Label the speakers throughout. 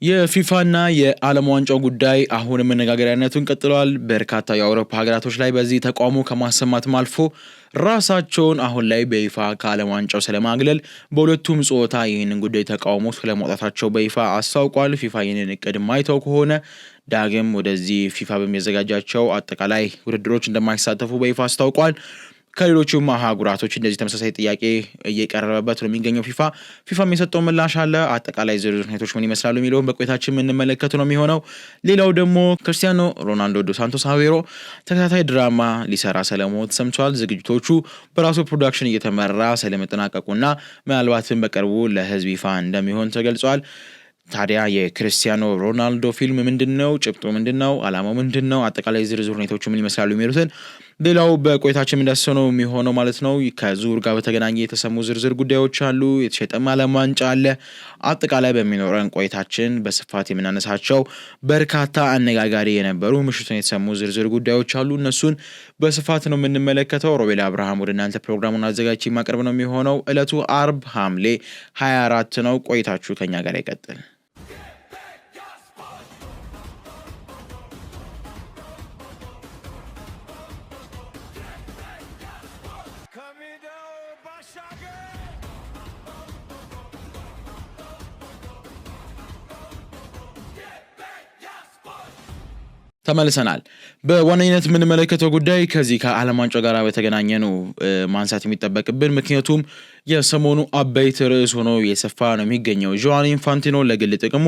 Speaker 1: የፊፋና የዓለም ዋንጫው ጉዳይ አሁንም መነጋገሪያነቱን ቀጥሏል። በርካታ የአውሮፓ ሀገራቶች ላይ በዚህ ተቃውሞ ከማሰማትም አልፎ ራሳቸውን አሁን ላይ በይፋ ከዓለም ዋንጫው ስለማግለል በሁለቱም ጾታ ይህንን ጉዳይ ተቃውሞ ስለመውጣታቸው በይፋ አስታውቋል። ፊፋ ይህንን እቅድ ማይተው ከሆነ ዳግም ወደዚህ ፊፋ በሚያዘጋጃቸው አጠቃላይ ውድድሮች እንደማይሳተፉ በይፋ አስታውቋል። ከሌሎቹም አህጉራቶች እንደዚህ ተመሳሳይ ጥያቄ እየቀረበበት ነው የሚገኘው ፊፋም የሰጠው ምላሽ አለ። አጠቃላይ ዝርዝር ሁኔታዎች ምን ይመስላሉ የሚለውን በቆይታችን የምንመለከቱ ነው የሚሆነው። ሌላው ደግሞ ክርስቲያኖ ሮናልዶ ዶ ሳንቶስ አቬሮ ተከታታይ ድራማ ሊሰራ ስለመሆኑ ተሰምቷል። ዝግጅቶቹ በራሱ ፕሮዳክሽን እየተመራ ስለመጠናቀቁና ምናልባትም በቅርቡ ለህዝብ ይፋ እንደሚሆን ተገልጿል። ታዲያ የክርስቲያኖ ሮናልዶ ፊልም ምንድነው? ጭብጡ ምንድነው? አላማው ምንድነው? አጠቃላይ ዝርዝር ሁኔታዎቹ ምን ይመስላሉ የሚሉትን ሌላው በቆይታችን እንዳሰነው የሚሆነው ማለት ነው። ከዙር ጋር በተገናኘ የተሰሙ ዝርዝር ጉዳዮች አሉ። የተሸጠም ዓለም ዋንጫ አለ። አጠቃላይ በሚኖረን ቆይታችን በስፋት የምናነሳቸው በርካታ አነጋጋሪ የነበሩ ምሽቱን የተሰሙ ዝርዝር ጉዳዮች አሉ። እነሱን በስፋት ነው የምንመለከተው። ሮቤል አብርሃም ወደ እናንተ ፕሮግራሙን አዘጋጅቼ ማቅረብ ነው የሚሆነው። ዕለቱ አርብ ሐምሌ 24 ነው። ቆይታችሁ ከኛ ጋር ይቀጥል። ተመልሰናል። በዋነኝነት የምንመለከተው ጉዳይ ከዚህ ከዓለም ዋንጫ ጋር በተገናኘ ነው ማንሳት የሚጠበቅብን። ምክንያቱም የሰሞኑ አበይት ርዕስ ሆኖ የሰፋ ነው የሚገኘው ጆዋኒ ኢንፋንቲኖ ለግል ጥቅሙ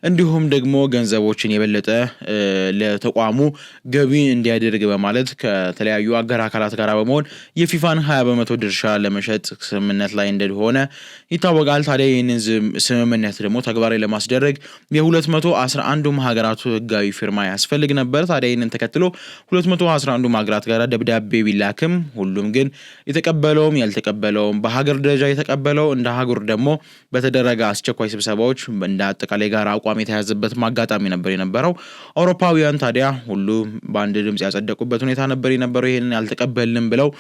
Speaker 1: እንዲሁም ደግሞ ገንዘቦችን የበለጠ ለተቋሙ ገቢ እንዲያደርግ በማለት ከተለያዩ አጋር አካላት ጋር በመሆን የፊፋን 20% ድርሻ ለመሸጥ ስምምነት ላይ እንደሆነ ይታወቃል። ታዲያ ይህንን ስምምነት ደግሞ ተግባራዊ ለማስደረግ የ211 ሀገራቱ ህጋዊ ፊርማ ያስፈልግ ነበር። ታዲያ ይህንን ተከትሎ 211 ሀገራት ጋር ደብዳቤ ቢላክም ሁሉም ግን የተቀበለውም ያልተቀበለውም በሀገር ደረጃ የተቀበለው እንደ ሀገር ደግሞ በተደረገ አስቸኳይ ስብሰባዎች እንደ አጠቃላይ ጋር አቋም የተያዘበት ማጋጣሚ ነበር የነበረው። አውሮፓውያን ታዲያ ሁሉ በአንድ ድምጽ ያጸደቁበት ሁኔታ ነበር የነበረው። ይሄንን ያልተቀበልንም ብለው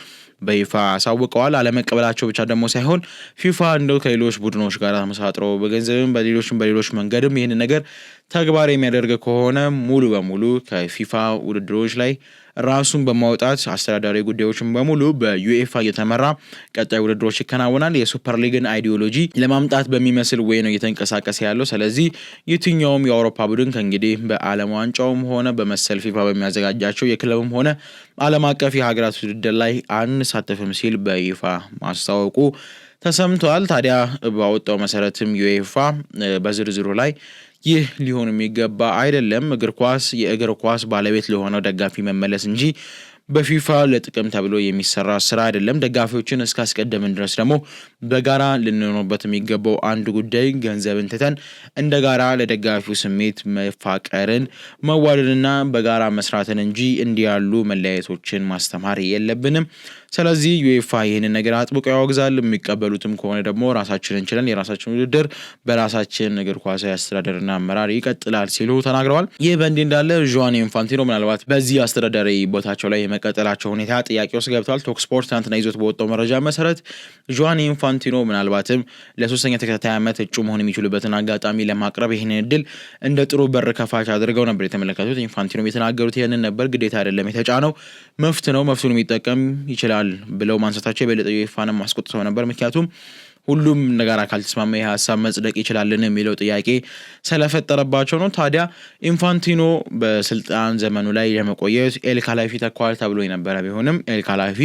Speaker 1: በይፋ አሳውቀዋል። አለመቀበላቸው ብቻ ደግሞ ሳይሆን ፊፋ እንደው ከሌሎች ቡድኖች ጋር ተመሳጥሮ በገንዘብም በሌሎች መንገድም ይህን ነገር ተግባራዊ የሚያደርግ ከሆነ ሙሉ በሙሉ ከፊፋ ውድድሮች ላይ ራሱን በማውጣት አስተዳዳሪ ጉዳዮችን በሙሉ በዩኤፋ እየተመራ ቀጣይ ውድድሮች ይከናወናል። የሱፐር ሊግን አይዲዮሎጂ ለማምጣት በሚመስል ወይ ነው እየተንቀሳቀሰ ያለው። ስለዚህ የትኛውም የአውሮፓ ቡድን ከእንግዲህ በዓለም ዋንጫውም ሆነ በመሰል ፊፋ በሚያዘጋጃቸው የክለብም ሆነ ዓለም አቀፍ የሀገራት ውድድር ላይ አንሳተፍም ሲል በይፋ ማስታወቁ ተሰምቷል። ታዲያ ባወጣው መሰረትም ዩኤፋ በዝርዝሩ ላይ ይህ ሊሆን የሚገባ አይደለም፣ እግር ኳስ የእግር ኳስ ባለቤት ለሆነው ደጋፊ መመለስ እንጂ በፊፋ ለጥቅም ተብሎ የሚሰራ ስራ አይደለም። ደጋፊዎችን እስካስቀደምን ድረስ ደግሞ በጋራ ልንኖርበት የሚገባው አንድ ጉዳይ ገንዘብን ትተን እንደ ጋራ ለደጋፊው ስሜት መፋቀርን መዋደድና በጋራ መስራትን እንጂ እንዲህ ያሉ መለያየቶችን ማስተማር የለብንም። ስለዚህ ዩኤፋ ይህንን ነገር አጥብቆ ያወግዛል። የሚቀበሉትም ከሆነ ደግሞ ራሳችንን ችለን የራሳችን ውድድር በራሳችን እግር ኳሳዊ አስተዳደርና አመራር ይቀጥላል ሲሉ ተናግረዋል። ይህ በእንዲህ እንዳለ ጆዋኒ ኢንፋንቲኖ ምናልባት በዚህ አስተዳዳሪ ቦታቸው ላይ የመቀጠላቸው ሁኔታ ጥያቄ ውስጥ ገብቷል። ቶክ ስፖርት ትናንትና ይዞት በወጣው መረጃ መሰረት ጆዋኒ ኢንፋንቲኖ ምናልባትም ለሶስተኛ ተከታታይ ዓመት እጩ መሆን የሚችሉበትን አጋጣሚ ለማቅረብ ይህንን እድል እንደ ጥሩ በር ከፋች አድርገው ነበር የተመለከቱት። ኢንፋንቲኖ የተናገሩት ይህንን ነበር። ግዴታ አይደለም የተጫነው መፍት ነው፣ መፍቱን የሚጠቀም ይችላል ብለው ማንሳታቸው የበለጠ ዩኤፋንም ማስቆጥተው ነበር። ምክንያቱም ሁሉም ነገር ካልተስማማ ይህ ሀሳብ መጽደቅ ይችላልን የሚለው ጥያቄ ስለፈጠረባቸው ነው። ታዲያ ኢንፋንቲኖ በስልጣን ዘመኑ ላይ ለመቆየት ኤል ካላፊ ተኳል ተብሎ የነበረ ቢሆንም ኤል ካላፊ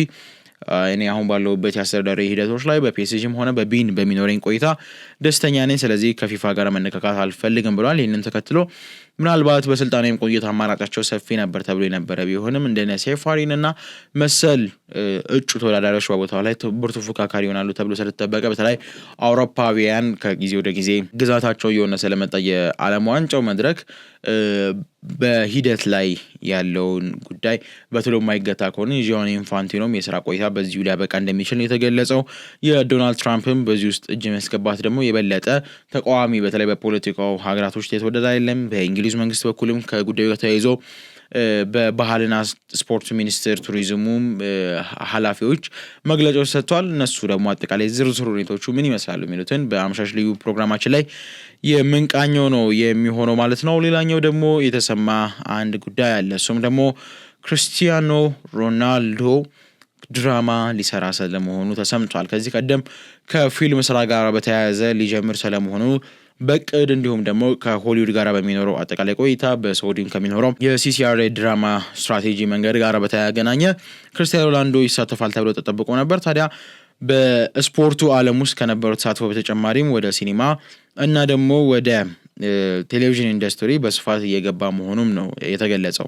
Speaker 1: እኔ አሁን ባለውበት የአስተዳዳሪ ሂደቶች ላይ በፒኤስጂም ሆነ በቢን በሚኖረኝ ቆይታ ደስተኛ ነኝ፣ ስለዚህ ከፊፋ ጋር መነካካት አልፈልግም ብሏል። ይህንን ተከትሎ ምናልባት በስልጣን የመቆየት አማራጫቸው ሰፊ ነበር ተብሎ የነበረ ቢሆንም እንደነ ሴፋሪን እና መሰል እጩ ተወዳዳሪዎች በቦታው ላይ ብርቱ ፉካካሪ ይሆናሉ ተብሎ ስለተጠበቀ በተለይ አውሮፓውያን ከጊዜ ወደ ጊዜ ግዛታቸው እየሆነ ስለመጣ የዓለም ዋንጫው መድረክ በሂደት ላይ ያለውን ጉዳይ በቶሎ የማይገታ ከሆነ ጆዋኒ ኢንፋንቲኖም የስራ ቆይታ በዚሁ ሊያበቃ እንደሚችል ነው የተገለጸው። የዶናልድ ትራምፕም በዚህ ውስጥ እጅ መስገባት ደግሞ የበለጠ ተቃዋሚ በተለይ በፖለቲካው ሀገራቶች የተወደደ አይደለም። በእንግሊዝ መንግስት በኩልም ከጉዳዩ ጋር ተያይዞ በባህልና ስፖርት ሚኒስቴር ቱሪዝሙም ኃላፊዎች መግለጫዎች ሰጥተዋል። እነሱ ደግሞ አጠቃላይ ዝርዝር ሁኔታዎቹ ምን ይመስላሉ የሚሉትን በአመሻሽ ልዩ ፕሮግራማችን ላይ የምንቃኘው ነው የሚሆነው ማለት ነው። ሌላኛው ደግሞ የተሰማ አንድ ጉዳይ አለ። እሱም ደግሞ ክርስቲያኖ ሮናልዶ ድራማ ሊሰራ ስለመሆኑ ተሰምቷል። ከዚህ ቀደም ከፊልም ስራ ጋር በተያያዘ ሊጀምር ስለመሆኑ በቅድ እንዲሁም ደግሞ ከሆሊውድ ጋር በሚኖረው አጠቃላይ ቆይታ በሳውዲም ከሚኖረው የሲሲአር ድራማ ስትራቴጂ መንገድ ጋር በተገናኘ ክርስቲያኖ ሮናልዶ ይሳተፋል ተብሎ ተጠብቆ ነበር። ታዲያ በስፖርቱ ዓለም ውስጥ ከነበረው ተሳትፎ በተጨማሪም ወደ ሲኒማ እና ደግሞ ወደ ቴሌቪዥን ኢንዱስትሪ በስፋት እየገባ መሆኑም ነው የተገለጸው።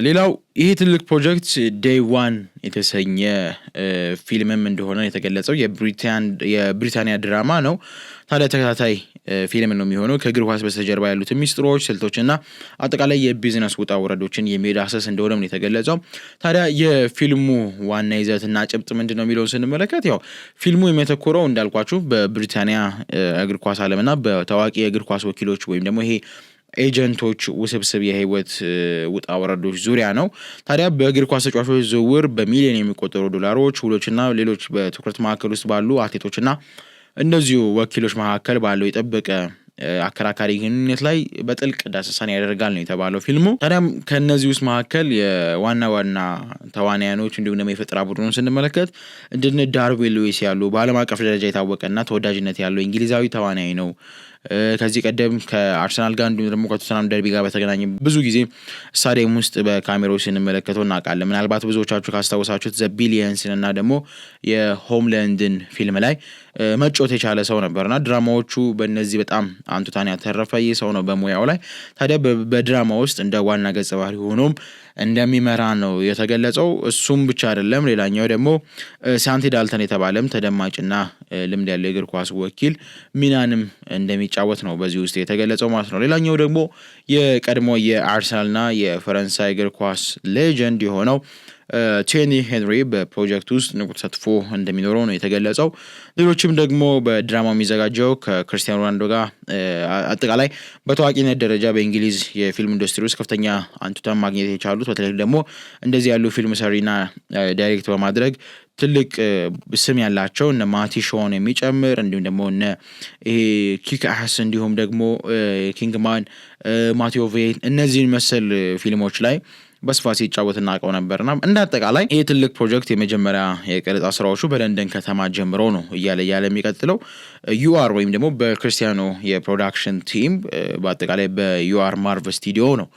Speaker 1: ሌላው ይህ ትልቅ ፕሮጀክት ዴይ ዋን የተሰኘ ፊልምም እንደሆነ የተገለጸው የብሪታንያ ድራማ ነው። ታዲያ ተከታታይ ፊልም ነው የሚሆነው። ከእግር ኳስ በስተጀርባ ያሉትን ሚስጥሮች፣ ስልቶችና አጠቃላይ የቢዝነስ ውጣ ውረዶችን የሚዳስስ እንደሆነም ነው የተገለጸው። ታዲያ የፊልሙ ዋና ይዘትና ጭብጥ ምንድነው የሚለውን ስንመለከት ያው ፊልሙ የሚያተኮረው እንዳልኳችሁ በብሪታንያ እግር ኳስ ዓለምና በታዋቂ የእግር ኳስ ወኪሎች ወይም ደግሞ ይሄ ኤጀንቶች ውስብስብ የህይወት ውጣ ወረዶች ዙሪያ ነው። ታዲያ በእግር ኳስ ተጫዋቾች ዝውውር በሚሊዮን የሚቆጠሩ ዶላሮች፣ ውሎችና ሌሎች በትኩረት ማዕከል ውስጥ ባሉ አትሌቶችና እነዚሁ ወኪሎች መካከል ባለው የጠበቀ አከራካሪ ግንኙነት ላይ በጥልቅ ዳሰሳን ያደርጋል ነው የተባለው ፊልሙ። ታዲያም ከነዚህ ውስጥ መካከል የዋና ተዋናያኖች እንዲሁም ደግሞ የፈጠራ ቡድኑን ስንመለከት እንደነ ዳርዊን ሉዊስ ያሉ በዓለም አቀፍ ደረጃ የታወቀና ተወዳጅነት ያለው እንግሊዛዊ ተዋናይ ነው። ከዚህ ቀደም ከአርሰናል ጋር እንዲሁም ደግሞ ከቶተንሃም ደርቢ ጋር በተገናኘ ብዙ ጊዜ ስታዲየም ውስጥ በካሜራዎች ስንመለከተው እናውቃለን። ምናልባት ብዙዎቻችሁ ካስታወሳችሁት ዘ ቢሊየንስን እና ደግሞ የሆምላንድን ፊልም ላይ መጮት የቻለ ሰው ነበርና ድራማዎቹ በእነዚህ በጣም አንቱታን ያተረፈ ሰው ነው በሙያው ላይ። ታዲያ በድራማ ውስጥ እንደ ዋና ገጸ ባህሪ ሆኖም እንደሚመራ ነው የተገለጸው። እሱም ብቻ አይደለም፣ ሌላኛው ደግሞ ሳንቲ ዳልተን የተባለም ተደማጭና ልምድ ያለው የእግር ኳስ ወኪል ሚናንም እንደሚጫወት ነው በዚህ ውስጥ የተገለጸው ማለት ነው። ሌላኛው ደግሞ የቀድሞ የአርሰናልና የፈረንሳይ እግር ኳስ ሌጀንድ የሆነው ቴኒ ሄንሪ በፕሮጀክት ውስጥ ንቁ ተሳትፎ እንደሚኖረው ነው የተገለጸው። ሌሎችም ደግሞ በድራማው የሚዘጋጀው ከክርስቲያኖ ሮናልዶ ጋር አጠቃላይ በታዋቂነት ደረጃ በእንግሊዝ የፊልም ኢንዱስትሪ ውስጥ ከፍተኛ አንቱታን ማግኘት የቻሉት በተለይ ደግሞ እንደዚህ ያሉ ፊልም ሰሪና ዳይሬክት በማድረግ ትልቅ ስም ያላቸው እነ ማቲ ሾን የሚጨምር እንዲሁም ደግሞ እነ ኪክ አስ እንዲሁም ደግሞ ኪንግማን ማቴዎ ቬን እነዚህን መሰል ፊልሞች ላይ በስፋት ሲጫወት እናውቀው ነበርና እንደ አጠቃላይ ይህ ትልቅ ፕሮጀክት የመጀመሪያ የቀረጻ ስራዎቹ በለንደን ከተማ ጀምሮ ነው እያለ የሚቀጥለው ዩአር ወይም ደግሞ በክርስቲያኖ የፕሮዳክሽን ቲም በአጠቃላይ በዩአር ማርቭ ስቱዲዮ ነው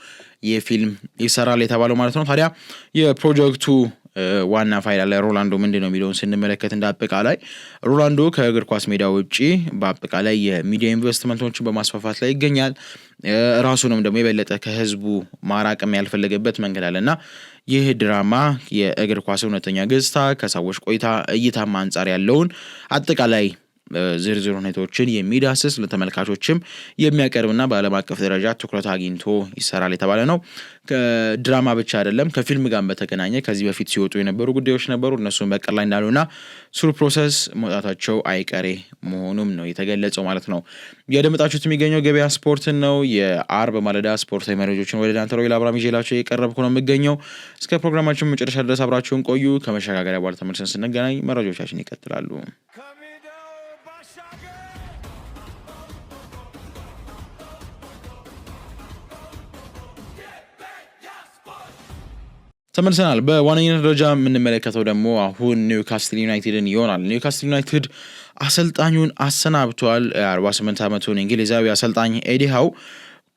Speaker 1: የፊልም ይሰራል የተባለው ማለት ነው። ታዲያ የፕሮጀክቱ ዋና ፋይዳ ላይ ሮናልዶ ምንድነው የሚለውን ስንመለከት እንዳጠቃላይ ሮናልዶ ከእግር ኳስ ሜዳ ውጪ በአጠቃላይ የሚዲያ ኢንቨስትመንቶችን በማስፋፋት ላይ ይገኛል። ራሱንም ደግሞ የበለጠ ከህዝቡ ማራቅም ያልፈለገበት መንገድ አለና ይህ ድራማ የእግር ኳስ እውነተኛ ገጽታ ከሰዎች ቆይታ እይታም አንጻር ያለውን አጠቃላይ ዝርዝር ሁኔታዎችን የሚዳስስ ለተመልካቾችም የሚያቀርብና በዓለም አቀፍ ደረጃ ትኩረት አግኝቶ ይሰራል የተባለ ነው። ከድራማ ብቻ አይደለም፣ ከፊልም ጋር በተገናኘ ከዚህ በፊት ሲወጡ የነበሩ ጉዳዮች ነበሩ። እነሱም በቀር ላይ እንዳሉና ሱሩ ፕሮሰስ መውጣታቸው አይቀሬ መሆኑም ነው የተገለጸው ማለት ነው። ያደመጣችሁት የሚገኘው ገበያ ስፖርትን ነው። የአርብ ማለዳ ስፖርታዊ መረጃዎችን ወደ ዳንተሮ ኢላብራም ይዤላችሁ የቀረብኩ ነው የሚገኘው። እስከ ፕሮግራማችን መጨረሻ ድረስ አብራችሁን ቆዩ። ከመሸጋገሪያ በኋላ ተመልሰን ስንገናኝ መረጃዎቻችን ይቀጥላሉ። ተመልሰናል። በዋነኝነት ደረጃ የምንመለከተው ደግሞ አሁን ኒውካስትል ዩናይትድን ይሆናል። ኒውካስትል ዩናይትድ አሰልጣኙን አሰናብቷል። 48 ዓመቱን እንግሊዛዊ አሰልጣኝ ኤዲ ሃው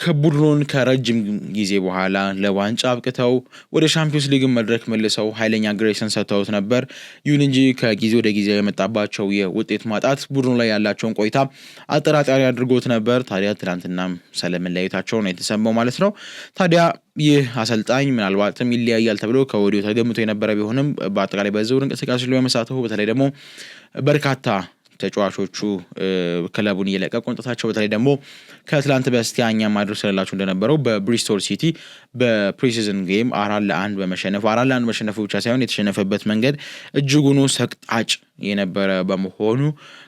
Speaker 1: ከቡድኑን ከረጅም ጊዜ በኋላ ለዋንጫ አብቅተው ወደ ሻምፒዮንስ ሊግ መድረክ መልሰው ኃይለኛ ግሬስን ሰጥተውት ነበር። ይሁን እንጂ ከጊዜ ወደ ጊዜ የመጣባቸው የውጤት ማጣት ቡድኑ ላይ ያላቸውን ቆይታ አጠራጣሪ አድርጎት ነበር። ታዲያ ትናንትናም ስለመለያየታቸው ነው የተሰማው ማለት ነው። ታዲያ ይህ አሰልጣኝ ምናልባትም ይለያያል ተብሎ ከወዲሁ ተገምቶ የነበረ ቢሆንም በአጠቃላይ በዝውውር እንቅስቃሴ ላይ መሳተፉ በተለይ ደግሞ በርካታ ተጫዋቾቹ ክለቡን እየለቀቁ መምጣታቸው በተለይ ደግሞ ከትላንት በስቲያ እኛ ማድረግ ስለላቸው እንደነበረው በብሪስቶል ሲቲ በፕሪሲዝን ጌም 4-1 በመሸነፍ 4-1 መሸነፉ ብቻ ሳይሆን የተሸነፈበት መንገድ እጅጉኑ ሰቅጣጭ የነበረ በመሆኑ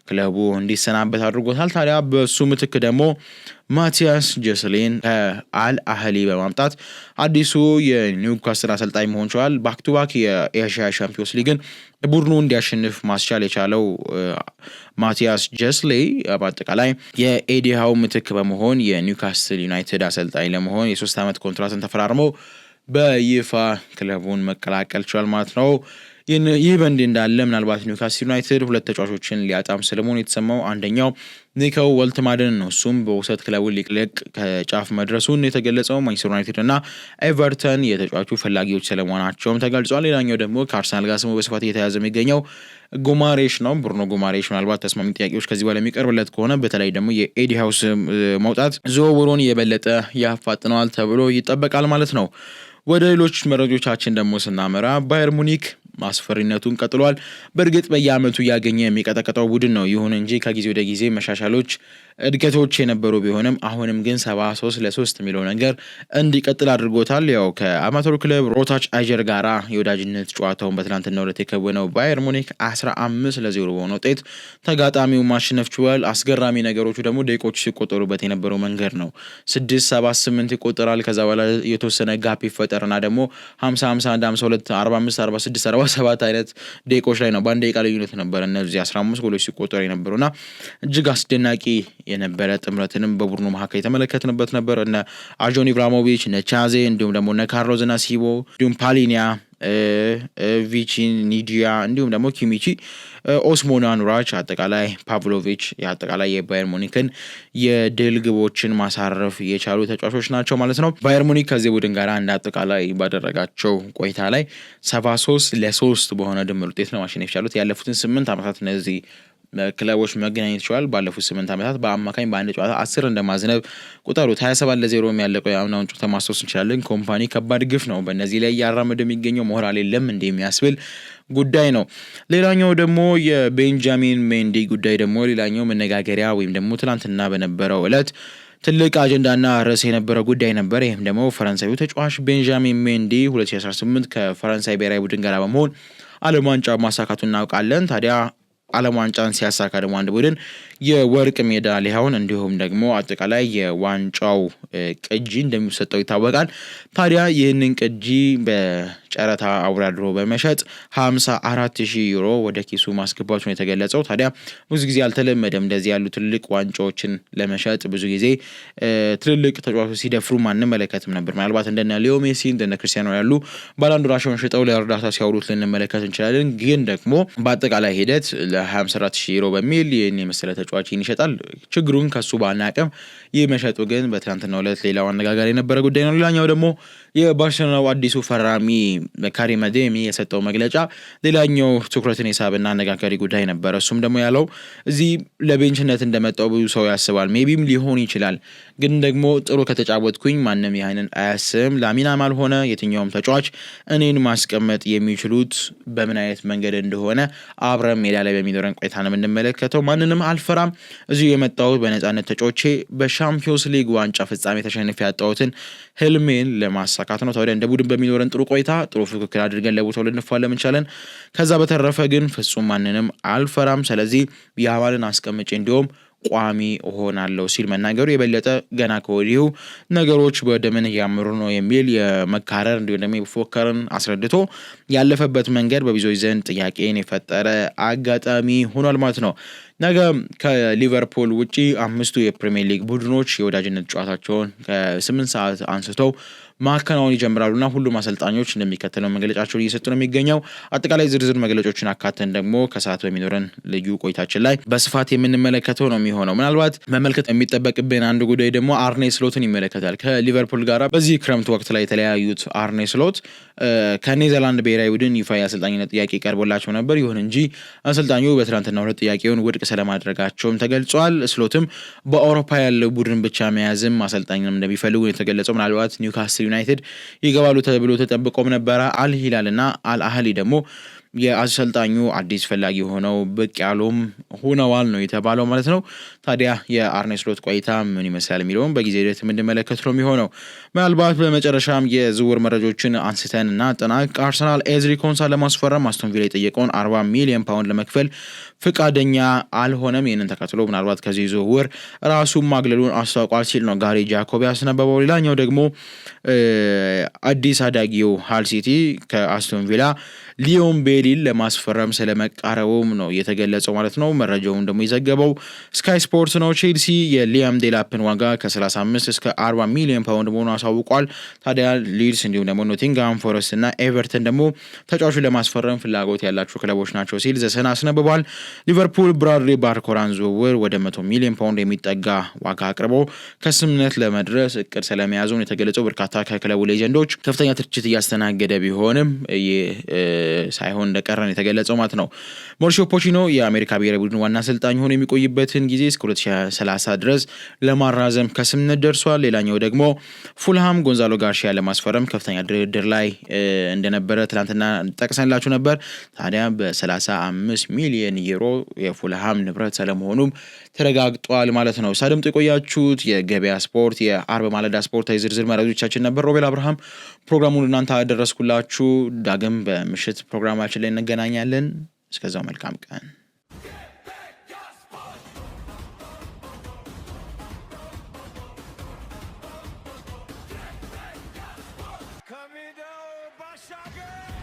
Speaker 1: ክለቡ እንዲሰናበት አድርጎታል። ታዲያ በሱ ምትክ ደግሞ ማቲያስ ጀስሊን ከአል አህሊ በማምጣት አዲሱ የኒውካስል አሰልጣኝ መሆን ችሏል። ባክ ቱ ባክ የኤሽያ ሻምፒዮንስ ሊግን ቡድኑ እንዲያሸንፍ ማስቻል የቻለው ማቲያስ ጀስሊ በአጠቃላይ የኤዲ ሃው ምትክ በመሆን የኒውካስል ዩናይትድ አሰልጣኝ ለመሆን የ3 ዓመት ኮንትራትን ተፈራርመው በይፋ ክለቡን መቀላቀል ችሏል ማለት ነው። ይህ በእንዲህ እንዳለ ምናልባት ኒውካስል ዩናይትድ 2 ተጫዋቾችን ሊያጣም ስለመሆኑ የተሰማው አንደኛው ኒኮ ወልትማደን ነው። እሱም በውሰት ክለቡን ሊለቅ ከጫፍ መድረሱን የተገለጸው ማንቸስተር ዩናይትድ እና ኤቨርተን የተጫዋቹ ፈላጊዎች ስለመሆናቸውም ተገልጿል። ሌላኛው ደግሞ ከአርሰናል ጋር ስሙ በስፋት እየተያዘ የሚገኘው ጉማሬሽ ነው። ብሩኖ ጉማሬሽ ምናልባት ተስማሚ ጥያቄዎች ከዚህ በኋላ የሚቀርብለት ከሆነ በተለይ ደግሞ የኤዲ ሃውስ መውጣት ዝውውሩን የበለጠ ያፋጥነዋል ተብሎ ይጠበቃል ማለት ነው። ወደ ሌሎች መረጃዎቻችን ደግሞ ስናመራ ባየር ሙኒክ ማስፈሪነቱን ቀጥሏል። በእርግጥ በየአመቱ እያገኘ የሚቀጠቀጠው ቡድን ነው። ይሁን እንጂ ከጊዜ ወደ ጊዜ መሻሻሎች፣ እድገቶች የነበሩ ቢሆንም አሁንም ግን 73-3 የሚለው ነገር እንዲቀጥል አድርጎታል። ያው ከአማተሩ ክለብ ሮታች አይጀር ጋራ የወዳጅነት ጨዋታውን በትናንትናው ዕለት የከወነው ባየር ሙኒክ 15-0 በሆነ ውጤት ተጋጣሚው ማሸነፍ ችሏል። አስገራሚ ነገሮቹ ደግሞ ደቂቆች ሲቆጠሩበት የነበረው መንገድ ነው። 6-7-8 ይቆጠራል። ከዛ በኋላ የተወሰነ ጋፕ ይፈጠርና ደግሞ 50-51 52 45 46 47 አይነት ደቂቆች ላይ ነው በአንድ ደቂቃ ልዩነት ነበር እነዚህ 15 ጎሎች ሲቆጠሩ የነበሩና እጅግ አስደናቂ የነበረ ጥምረትንም በቡድኑ መካከል የተመለከትንበት ነበር። እነ አጆን ኢብራሂሞቪች፣ እነ ቻዜ እንዲሁም ደግሞ እነ ካርሎስ ናሲቦ እንዲሁም ፓሊኒያ ቪቺኒዲያ እንዲሁም ደግሞ ኪሚቺ፣ ኦስሞና ኑራች፣ አጠቃላይ ፓቭሎቪች የአጠቃላይ የባየር ሙኒክን የድል ግቦችን ማሳረፍ የቻሉ ተጫዋቾች ናቸው ማለት ነው። ባየር ሙኒክ ከዚህ ቡድን ጋር እንደ አጠቃላይ ባደረጋቸው ቆይታ ላይ 73-3 በሆነ ድምር ውጤት ነው ማሸነፍ የቻሉት። ያለፉትን 8 ዓመታት እነዚህ ክለቦች መገናኘት ይችላል። ባለፉት 8 ዓመታት በአማካኝ በአንድ ጨዋታ 10 እንደማዝነብ ቁጠሩት። 27-0 የሚያለቀው የአምናውን ጨዋታ ማስታወስ እንችላለን። ኮምፓኒ ከባድ ግፍ ነው በእነዚህ ላይ እያራመደ የሚገኘው ሞራል የለም እንደ የሚያስብል ጉዳይ ነው። ሌላኛው ደግሞ የቤንጃሚን ሜንዲ ጉዳይ ደግሞ ሌላኛው መነጋገሪያ ወይም ደግሞ ትናንትና በነበረው ዕለት ትልቅ አጀንዳና ርዕስ የነበረ ጉዳይ ነበር። ይህም ደግሞ ፈረንሳዩ ተጫዋች ቤንጃሚን ሜንዲ 2018 ከፈረንሳይ ብሔራዊ ቡድን ጋር በመሆን ዓለም ዋንጫ ማሳካቱን እናውቃለን። ታዲያ ዓለም ዋንጫን ሲያሳካ ደግሞ አንድ ቡድን የወርቅ ሜዳሊያውን እንዲሁም ደግሞ አጠቃላይ የዋንጫው ቅጂ እንደሚሰጠው ይታወቃል። ታዲያ ይህንን ቅጂ በጨረታ አወዳድሮ በመሸጥ 54,000 ዩሮ ወደ ኪሱ ማስገባቱ ነው የተገለጸው። ታዲያ ብዙ ጊዜ አልተለመደም እንደዚህ ያሉ ትልቅ ዋንጫዎችን ለመሸጥ ብዙ ጊዜ ትልልቅ ተጫዋቾች ሲደፍሩ አንመለከትም ነበር። ምናልባት እንደነ ሊዮ ሜሲ እንደነ ክርስቲያኖ ያሉ ባላንዶራቸውን ሽጠው ለእርዳታ ሲያውሉት ልንመለከት እንችላለን። ግን ደግሞ በአጠቃላይ ሂደት ለ54,000 ዩሮ በሚል ይህን የመሰለ ተጫዋችን ይሸጣል። ችግሩን ከሱ ባናቀም ይህ መሸጡ ግን በትናንትናው ዕለት ሌላው አነጋጋሪ የነበረ ጉዳይ ነው። ሌላኛው ደግሞ የባርሴሎናው አዲሱ ፈራሚ ካሪም አዴሚ የሰጠው መግለጫ ሌላኛው ትኩረትን የሳበና አነጋጋሪ ጉዳይ ነበር። እሱም ደግሞ ያለው እዚህ ለቤንችነት እንደመጣው ብዙ ሰው ያስባል። ሜቢም ሊሆን ይችላል። ግን ደግሞ ጥሩ ከተጫወትኩኝ ማንም ያህንን አያስብም። ላሚን ያማል ሆነ የትኛውም ተጫዋች እኔን ማስቀመጥ የሚችሉት በምን አይነት መንገድ እንደሆነ አብረን ሜዳ ላይ በሚኖረን ቆይታ ነው የምንመለከተው። ማንንም አልፈራም። እዚሁ የመጣሁት በነፃነት ተጫዋቼ በሻምፒዮንስ ሊግ ዋንጫ ፍጻሜ ተሸንፌ ያጣሁትን ህልሜን ለማሳካት ነው። ታዲያ እንደ ቡድን በሚኖረን ጥሩ ቆይታ ጥሩ ፍክክር አድርገን ለቦታው ልንፋለም እንችላለን። ከዛ በተረፈ ግን ፍጹም ማንንም አልፈራም። ስለዚህ ያማልን አስቀምጬ እንዲሁም ቋሚ እሆናለሁ ሲል መናገሩ የበለጠ ገና ከወዲሁ ነገሮች ወደ ምን እያመሩ ነው የሚል የመካረር እንዲሁም ደግሞ የፎከርን አስረድቶ ያለፈበት መንገድ በብዙዎች ዘንድ ጥያቄን የፈጠረ አጋጣሚ ሆኗል ማለት ነው። ነገ ከሊቨርፑል ውጪ 5ቱ የፕሪሚየር ሊግ ቡድኖች የወዳጅነት ጨዋታቸውን ከ8 ሰዓት አንስተው ማከናወን ይጀምራሉና ሁሉም አሰልጣኞች እንደሚከተለው መግለጫቸውን እየሰጡ ነው የሚገኘው። አጠቃላይ ዝርዝር መግለጫዎችን አካተን ደግሞ ከሰዓት በሚኖረን ልዩ ቆይታችን ላይ በስፋት የምንመለከተው ነው የሚሆነው። ምናልባት መመልከት የሚጠበቅብን አንድ ጉዳይ ደግሞ አርኔ ስሎትን ይመለከታል። ከሊቨርፑል ጋር በዚህ ክረምት ወቅት ላይ የተለያዩት አርኔ ስሎት ከኔዘርላንድ ብሔራዊ ቡድን ይፋ የአሰልጣኝነት ጥያቄ ቀርቦላቸው ነበር። ይሁን እንጂ አሰልጣኙ በትናንትናው ዕለት ጥያቄውን ውድቅ ስለማድረጋቸውም ተገልጿል። ስሎትም በአውሮፓ ያለው ቡድን ብቻ መያዝም አሰልጣኝንም እንደሚፈልጉ የተገለጸው። ምናልባት ኒውካስል ዩናይትድ ይገባሉ ተብሎ ተጠብቆም ነበረ። አል ሂላል እና አል አህሊ ደግሞ የአሰልጣኙ አዲስ ፈላጊ ሆነው ብቅ ያሉም ሆነዋል ነው የተባለው ማለት ነው። ታዲያ የአርኔ ስሎት ቆይታ ምን ይመስላል የሚለውን በጊዜ ሂደት የምንመለከት ነው የሚሆነው። ምናልባት በመጨረሻም የዝውውር መረጃዎችን አንስተን እና ጠናቅ አርሰናል ኤዝሪ ኮንሳ ለማስፈረም አስቶን ቪላ የጠየቀውን 40 ሚሊዮን ፓውንድ ለመክፈል ፍቃደኛ አልሆነም። ይህንን ተከትሎ ምናልባት ከዚህ ዝውውር ራሱን ማግለሉን አስታውቋል ሲል ነው ጋሪ ጃኮብ ያስነበበው። ሌላኛው ደግሞ አዲስ አዳጊው ሃል ሲቲ ከአስቶን ቪላ ሊዮን ቤሊን ለማስፈረም ስለመቃረቡም ነው የተገለጸው ማለት ነው። መረጃውን ደግሞ የዘገበው ስካይ ስፖርት ነው። ቼልሲ የሊያም ዴላፕን ዋጋ ከ35 እስከ 40 ሚሊዮን ፓውንድ መሆኑ አሳውቋል። ታዲያ ሊድስ እንዲሁም ደግሞ ኖቲንግሃም ፎረስት እና ኤቨርተን ደግሞ ተጫዋቹን ለማስፈረም ፍላጎት ያላቸው ክለቦች ናቸው ሲል ዘሰን አስነብቧል። ሊቨርፑል ብራድሊ ባርኮላን ዝውውር ወደ 100 ሚሊዮን ፓውንድ የሚጠጋ ዋጋ አቅርቦ ከስምምነት ለመድረስ እቅድ ስለመያዙን የተገለጸው። በርካታ ከክለቡ ሌጀንዶች ከፍተኛ ትችት እያስተናገደ ቢሆንም ሳይሆን እንደቀረን የተገለጸው ማለት ነው። ሞሪሲዮ ፖቺኖ የአሜሪካ ብሔራዊ ቡድን ዋና አሰልጣኝ ሆኖ የሚቆይበትን ጊዜ እስከ 2030 ድረስ ለማራዘም ከስምምነት ደርሷል። ሌላኛው ደግሞ ፉልሃም ጎንዛሎ ጋርሺያ ለማስፈረም ከፍተኛ ድርድር ላይ እንደነበረ ትናንትና ጠቅሰንላችሁ ነበር። ታዲያ በ35 ሚሊዮን ዩሮ የፉልሃም ንብረት ስለመሆኑም ተረጋግጧል ማለት ነው። ሳድምጡ የቆያችሁት የገበያ ስፖርት የአርብ ማለዳ ስፖርታዊ ዝርዝር መረጃዎቻችን ነበር። ሮቤል አብርሃም ፕሮግራሙን እናንተ አደረስኩላችሁ። ዳግም በምሽት ፕሮግራማችን ላይ እንገናኛለን። እስከዛው መልካም ቀን።
Speaker 2: Bashaga!